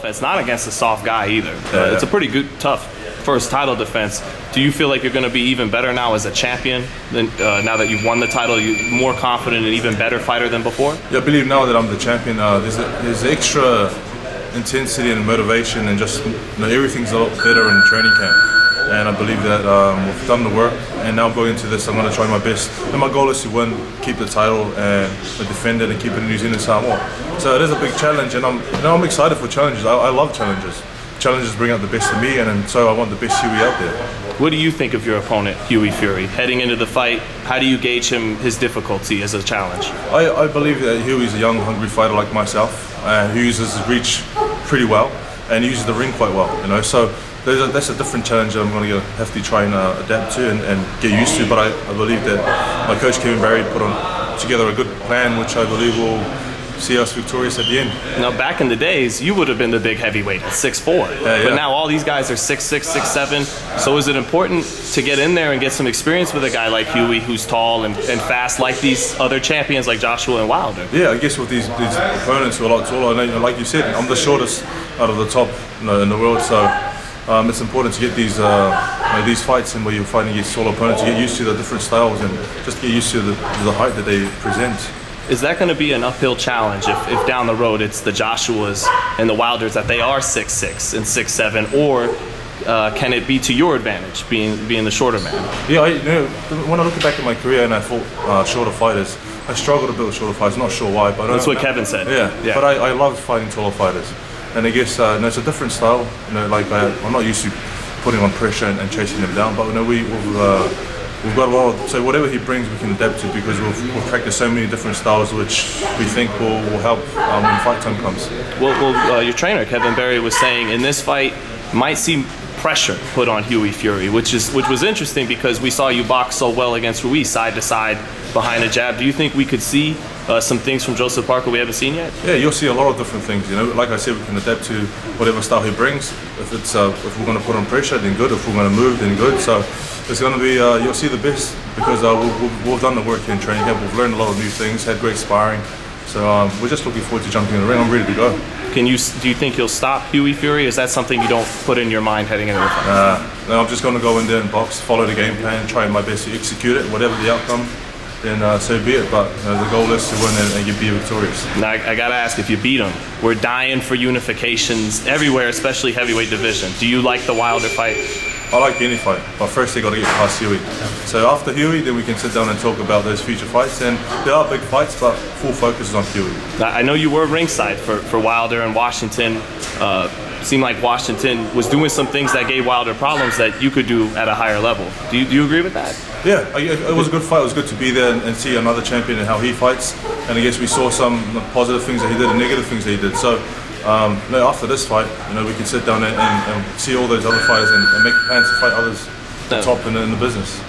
defense, not against a soft guy either. It's a pretty good, tough first title defense. Do you feel like you're going to be even better now as a champion than now that you've won the title? You're more confident and even better fighter than before? Yeah, I believe now that I'm the champion, there's extra intensity and motivation, and just everything's a lot better in training camp. And I believe that we've done the work, and now going into this, I'm going to try my best. And my goal is to win, keep the title, and defend it, and keep it in New Zealand Samoa. So it is a big challenge, and I'm excited for challenges. I love challenges. Challenges bring out the best in me, and so I want the best Hughie out there. What do you think of your opponent, Hughie Fury? Heading into the fight, how do you gauge his difficulty as a challenge? I believe that Hughie's a young, hungry fighter like myself, who uses his reach pretty well, and he uses the ring quite well. So that's a different challenge that I'm going to have to try and adapt to and get used to. But I believe that my coach Kevin Barry put together a good plan, which I believe will see us victorious at the end. Now, back in the days, you would have been the big heavyweight at 6'4". But now all these guys are 6'6", 6'7". So is it important to get in there and get some experience with a guy like Hughie, who's tall and fast, like these other champions like Joshua and Wilder? Yeah, I guess with these opponents who are a lot taller, like you said, I'm the shortest out of the top in the world. So it's important to get these fights and where you're fighting against taller opponents, to get used to the different styles and just get used to the height that they present. Is that going to be an uphill challenge if down the road it's the Joshuas and the Wilders that they are 6'6" and 6'7", or can it be to your advantage being the shorter man? Yeah, when I look back at my career and I fought shorter fighters, I struggled a bit with shorter fighters. Not sure why, but that's what Kevin said. Yeah. But I love fighting taller fighters, and I guess it's a different style. I'm not used to putting on pressure and chasing them down, but we've got a lot of, so whatever he brings we can adapt to, because we'll practice so many different styles which we think will help when fight time comes. Well, your trainer Kevin Barry was saying in this fight might see pressure put on Hughie Fury, which was interesting because we saw you box so well against Ruiz side to side behind a jab. Do you think we could see some things from Joesph Parker we haven't seen yet? Yeah, you'll see a lot of different things. Like I said, we can adapt to whatever style he brings. If we're going to put on pressure, then good. If we're going to move, then good. So it's going to be you'll see the best, because we've done the work here in training camp. We've learned a lot of new things, had great sparring. So we're just looking forward to jumping in the ring. I'm ready to go. Do you think you'll stop Hughie Fury? Is that something you don't put in your mind heading into the fight? No, I'm just going to go in there and box, follow the game plan, try my best to execute it, whatever the outcome. Then so be it. But the goal is to win and be victorious. Now I gotta ask, if you beat him, we're dying for unifications everywhere, especially heavyweight division. Do you like the Wilder fight? I like any fight, but first they got to get past Hughie. So after Hughie, then we can sit down and talk about those future fights. And there are big fights, but full focus is on Hughie. Now, I know you were ringside for Wilder and Washington. Seemed like Washington was doing some things that gave Wilder problems that you could do at a higher level. Do you agree with that? Yeah, it was a good fight. It was good to be there and see another champion and how he fights. And I guess we saw some positive things that he did and negative things that he did. So after this fight, we can sit down and see all those other fighters and make plans to fight others at the top in the business.